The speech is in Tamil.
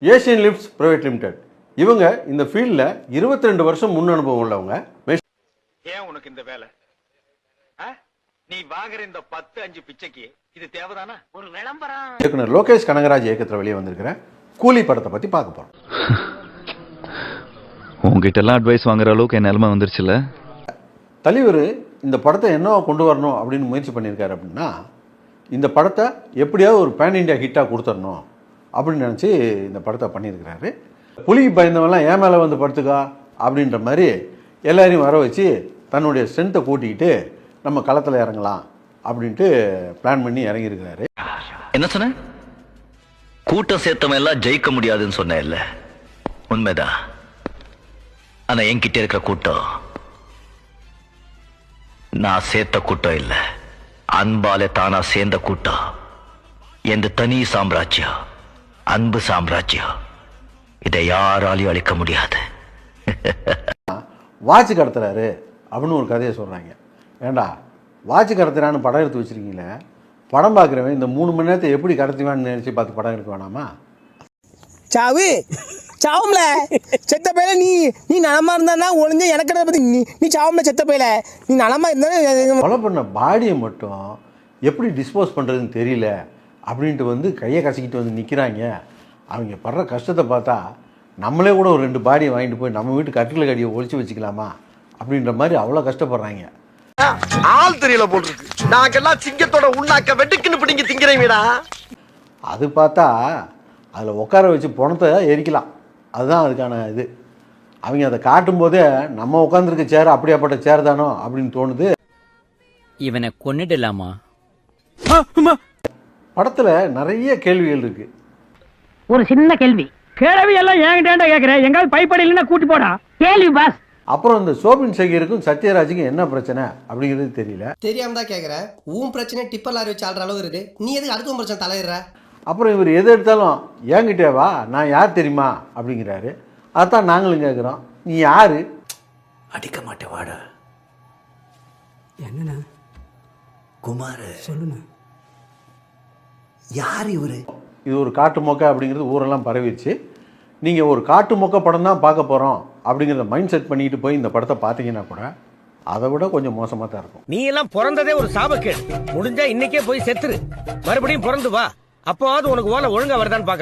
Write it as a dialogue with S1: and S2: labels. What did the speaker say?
S1: ஏசியன் லிஃப்ட்ஸ் பிரைவேட் லிமிடெட் இவங்க இந்த ஃபீல்டில் 22 வருஷம் முன் அனுபவம் உள்ளவங்க.
S2: ஏன் உனக்கு இந்த வேலை? நீ வாங்குற இந்த 10-5 பிச்சைக்கு இது தேவைதானா? ஒரு விளம்பரம்.
S1: இயக்குனர் லோகேஷ் கனகராஜ் இயக்கத்தில் வெளியே வந்திருக்கிற கூலி படத்தை பற்றி பார்க்க போகிறோம்.
S3: உங்ககிட்ட எல்லாம் அட்வைஸ் வாங்குற அளவுக்கு என் நிலைமை வந்துருச்சுல்ல.
S1: தலைவர் இந்த படத்தை என்னவா கொண்டு வரணும் அப்படின்னு முயற்சி பண்ணியிருக்காரு அப்படின்னா, இந்த படத்தை எப்படியாவது ஒரு பேன் இண்டியா ஹிட்டாக கொடுத்துடணும் அப்படின்னு நினச்சி இந்த படத்தை பண்ணியிருக்கிறாரு. புலிக்கு பயந்தவெல்லாம் ஏன் மேலே வந்து படுத்துக்கா அப்படின்ற மாதிரி எல்லாரையும் வர வச்சு தன்னுடைய ஸ்ட்ரென்த்தை கூட்டிக்கிட்டு நம்ம களத்தில் இறங்கலாம் அப்படின்ட்டு பிளான் பண்ணி இறங்கியிருக்கிறாரு.
S4: என்ன சொன்ன? கூட்டம் சேர்த்தவன் எல்லாம் ஜெயிக்க முடியாதுன்னு சொன்ன இல்ல? உண்மைதான். ஆனா என்கிட்ட இருக்கிற கூட்டம் நான் சேர்த்த கூட்டம் இல்ல, அன்பால தானா சேர்ந்த கூட்டம். எந்த தனி சாம்ராஜ்யம், அன்பு சாம்ராஜ்யம். இதை யாராலையும் அழிக்க முடியாது.
S1: வாட்ச் கடத்துறாரு அப்படின்னு ஒரு கதையை சொல்கிறாங்க. ஏண்டா வாட்ச் கடத்துறான்னு படம் எடுத்து வச்சுருக்கீங்களே, படம் பார்க்குறவன் இந்த 3 மணி நேரத்தை எப்படி கடத்துவான்னு நினச்சி பார்த்து படம் எடுக்க வேணாமா?
S5: சாவு சாவும்ல செத்த பையில நீ நீ நலமா இருந்தா ஒளிஞ்ச எனக்கு பத்தி நீ சாவும்ல செத்த பையில நீ நலமா இருந்தா.
S1: கொலை பண்ண பாடியை மட்டும் எப்படி டிஸ்போஸ் பண்ணுறதுன்னு தெரியல அப்படின்ட்டு வந்து கையை கசக்கிட்டு வந்து நிற்கிறாங்க. அவங்க படுற கஷ்டத்தை பார்த்தா நம்மளே கூட ஒரு 2 பாடியை வாங்கிட்டு போய் நம்ம வீட்டு கட்டில கடியை ஒழிச்சு வச்சுக்கலாமா அப்படின்ற மாதிரி அவ்வளோ கஷ்டப்படுறாங்க.
S6: ஆள் தெரியல போட்டுருக்கு. நாங்கெல்லாம் சிங்கத்தோட உண்ணாக்க வெட்டுக்குன்னு பிடிங்க திங்கிறீங்கடா.
S1: அது பார்த்தா அதில் உட்கார வச்சு பணத்தை எரிக்கலாம். அதுதான் அதுக்கான இது. அவங்க அதை காட்டும் போதே நம்ம உட்காந்துருக்க சேர் அப்படியாப்பட்ட சேர் தானோ அப்படின்னு தோணுது.
S7: இவனை கொன்னிடலாமா?
S1: படத்தில் நிறைய கேள்விகள் இருக்கு.
S8: ஒரு சின்ன கேள்வி. கேள்வி எல்லாம் என்கிட்ட கேட்கிறேன். எங்காவது பைப்படி இல்லைன்னா கூட்டி போடா கேள்வி பாஸ்.
S1: அப்புறம் இந்த சோபின் சேகருக்கும் சத்யராஜுக்கும் என்ன பிரச்சனை அப்படிங்கிறது தெரியல.
S5: தெரியாம தான் கேக்குறேன். உன் பிரச்சனை டிப்பர் லாரி வச்சு ஆடுற அளவு இருக்கு. நீ எதுக்கு அடுத்த பிரச்சனை தலையிடுற?
S1: அப்புறம் இவர் எது எடுத்தாலும் என்கிட்டே வா, நான் யார் தெரியுமா அப்படிங்கிறாரு. அதான் நாங்களும் கேட்குறோம், நீ யாரு?
S6: அடிக்க மாட்டேன் வாடா.
S5: என்னண்ணா
S6: குமார்
S5: சொல்லுண்ணா.
S6: யார் இவரு?
S1: இது ஒரு காட்டு மொக்கை அப்படிங்கிறது ஊரெல்லாம் பரவிடுச்சு. நீங்கள் ஒரு காட்டு மொக்க படம் தான் பார்க்க போகிறோம் அப்படிங்கிறத மைண்ட் செட் பண்ணிட்டு போய் இந்த படத்தை பார்த்தீங்கன்னா கூட அதை விட கொஞ்சம் மோசமாக தான் இருக்கும்.
S8: நீ எல்லாம் பிறந்ததே ஒரு சாபக்கேடு. முடிஞ்சா இன்னைக்கே போய் செத்துரு, மறுபடியும் பிறந்து வா. அப்போவாது உனக்கு ஓலை ஒழுங்கா வருதான்னு பார்க்கலாம்.